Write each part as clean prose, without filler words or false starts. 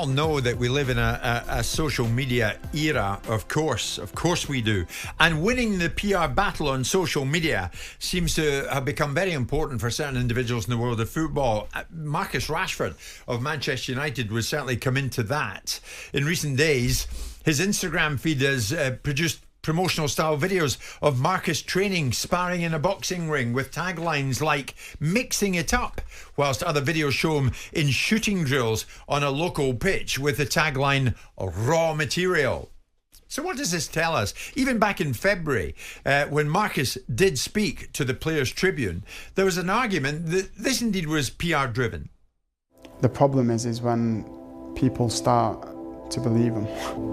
all know that we live in a social media era, of course we do. And winning the PR battle on social media seems to have become very important for certain individuals in the world of football. Marcus Rashford of Manchester United would certainly come into that. In recent days, his Instagram feed has produced promotional style videos of Marcus training, sparring in a boxing ring with taglines like "mixing it up," whilst other videos show him in shooting drills on a local pitch with the tagline "raw material." So what does this tell us? Even back in February, when Marcus did speak to the Players' Tribune, there was an argument that this indeed was PR driven. The problem is when people start to believe him.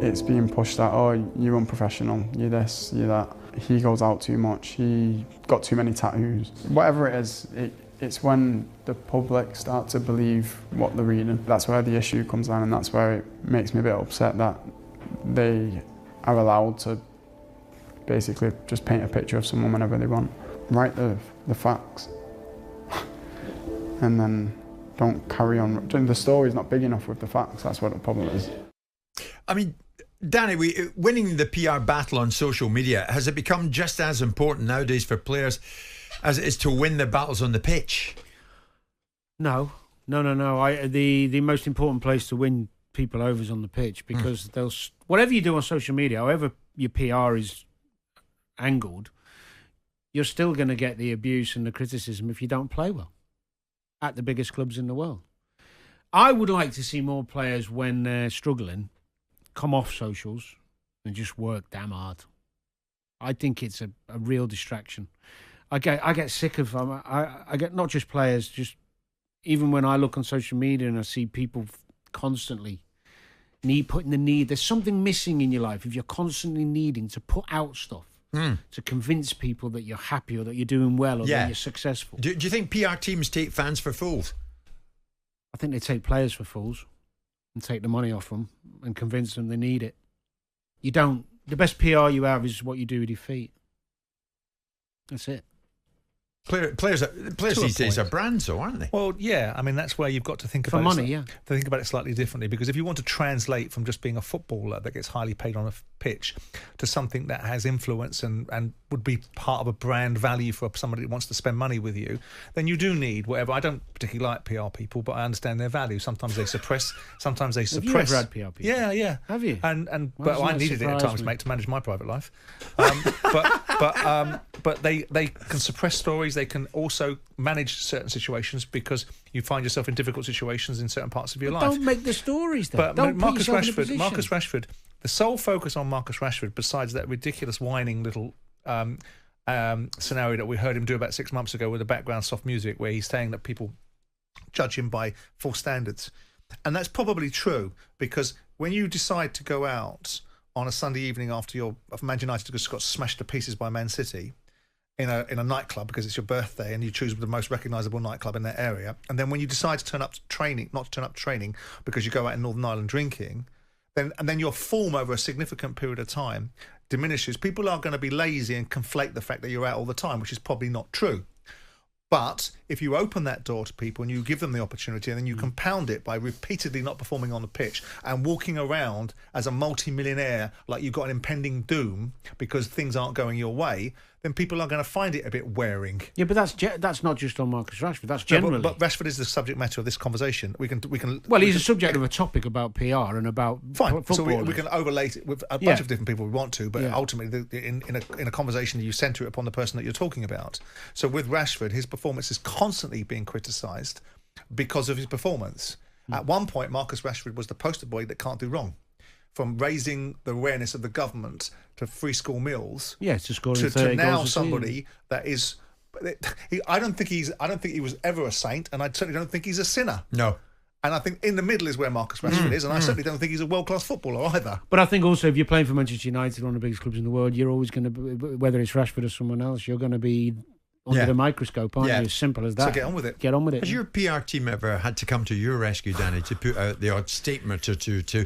It's being pushed that, oh, you're unprofessional, you're this, you're that. He goes out too much, he got too many tattoos. Whatever it is, it's when the public start to believe what they're reading. That's where the issue comes down, and that's where it makes me a bit upset that they are allowed to basically just paint a picture of someone whenever they want. Write the facts and then don't carry on. The story's not big enough with the facts, that's what the problem is. I mean, Danny, winning the PR battle on social media, has it become just as important nowadays for players as it is to win the battles on the pitch? No. The most important place to win people over is on the pitch, because whatever you do on social media, however your PR is angled, you're still going to get the abuse and the criticism if you don't play well at the biggest clubs in the world. I would like to see more players, when they're struggling, come off socials and just work damn hard. I think it's a real distraction. I get sick of I get not just players, just even when I look on social media and I see people constantly putting the need. There's something missing in your life if you're constantly needing to put out stuff to convince people that you're happy or that you're doing well or that you're successful. Do you think PR teams take fans for fools? I think they take players for fools and take the money off them and convince them they need it. You don't. The best PR you have is what you do with your feet. That's it. Players these days are brands, though, aren't they? Well, yeah. I mean, that's where you've got to think about money, to think about it slightly differently, because if you want to translate from just being a footballer that gets highly paid on a pitch to something that has influence and would be part of a brand value for somebody that wants to spend money with you, then you do need whatever. I don't particularly like PR people, but I understand their value. Sometimes they suppress. Sometimes they suppress. Have you ever had PR people? Yeah. Have you? But I needed it at times, mate, to manage my private life. But they can suppress stories. They can also manage certain situations, because you find yourself in difficult situations in certain parts of your life. Don't make the stories, though. But Marcus Rashford, the sole focus on Marcus Rashford, besides that ridiculous whining little scenario that we heard him do about 6 months ago with the background soft music, where he's saying that people judge him by false standards. And that's probably true, because when you decide to go out on a Sunday evening after Man United just got smashed to pieces by Man City in a nightclub because it's your birthday and you choose the most recognisable nightclub in that area, and then when you decide to turn up to training, not to turn up to training because you go out in Northern Ireland drinking, then your form over a significant period of time diminishes. People are going to be lazy and conflate the fact that you're out all the time, which is probably not true. But if you open that door to people and you give them the opportunity, and then you compound it by repeatedly not performing on the pitch and walking around as a multi-millionaire like you've got an impending doom because things aren't going your way, then people are going to find it a bit wearing. Yeah, but that's not just on Marcus Rashford. That's generally. No, but Rashford is the subject matter of this conversation. We can. Well, he's a subject of a topic about PR and about football. So we can overlay it with a bunch of different people we want to, but ultimately, in a conversation, you centre it upon the person that you're talking about. So with Rashford, his performance is constantly being criticised because of his performance. At one point, Marcus Rashford was the poster boy that can't do wrong. From raising the awareness of the government to free school meals, to scoring 30 to now goals somebody that is. I don't think he was ever a saint, and I certainly don't think he's a sinner. No. And I think in the middle is where Marcus Rashford is, and I certainly don't think he's a world-class footballer either. But I think also if you're playing for Manchester United, one of the biggest clubs in the world, you're always going to, whether it's Rashford or someone else, you're going to be under the microscope, aren't you? As simple as that. So get on with it. Get on with it. Has your PR team ever had to come to your rescue, Danny, to put out the odd statement or two to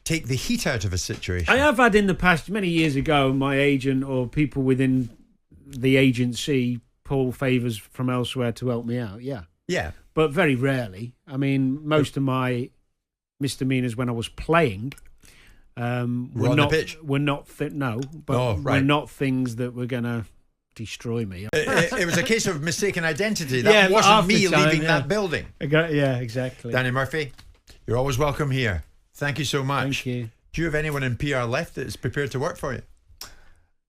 take the heat out of a situation? I have had in the past, many years ago, my agent or people within the agency pull favours from elsewhere to help me out, yeah. Yeah. But very rarely. I mean, most of my misdemeanors when I was playing. Were on the not pitch? were not were not things that were going to destroy me. It was a case of mistaken identity. That Yeah, wasn't half me the time, leaving yeah. that building. Yeah, exactly. Danny Murphy, you're always welcome here. Thank you so much. Thank you. Do you have anyone in PR left that is prepared to work for you?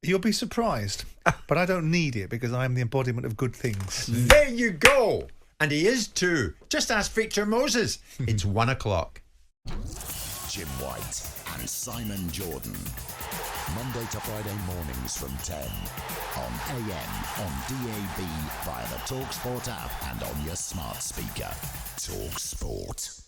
You'll be surprised, but I don't need it because I am the embodiment of good things. There you go. And he is too. Just ask Victor Moses. It's 1 o'clock. Jim White and Simon Jordan. Monday to Friday mornings from 10 on AM, on DAB, via the talkSPORT app and on your smart speaker. talkSPORT.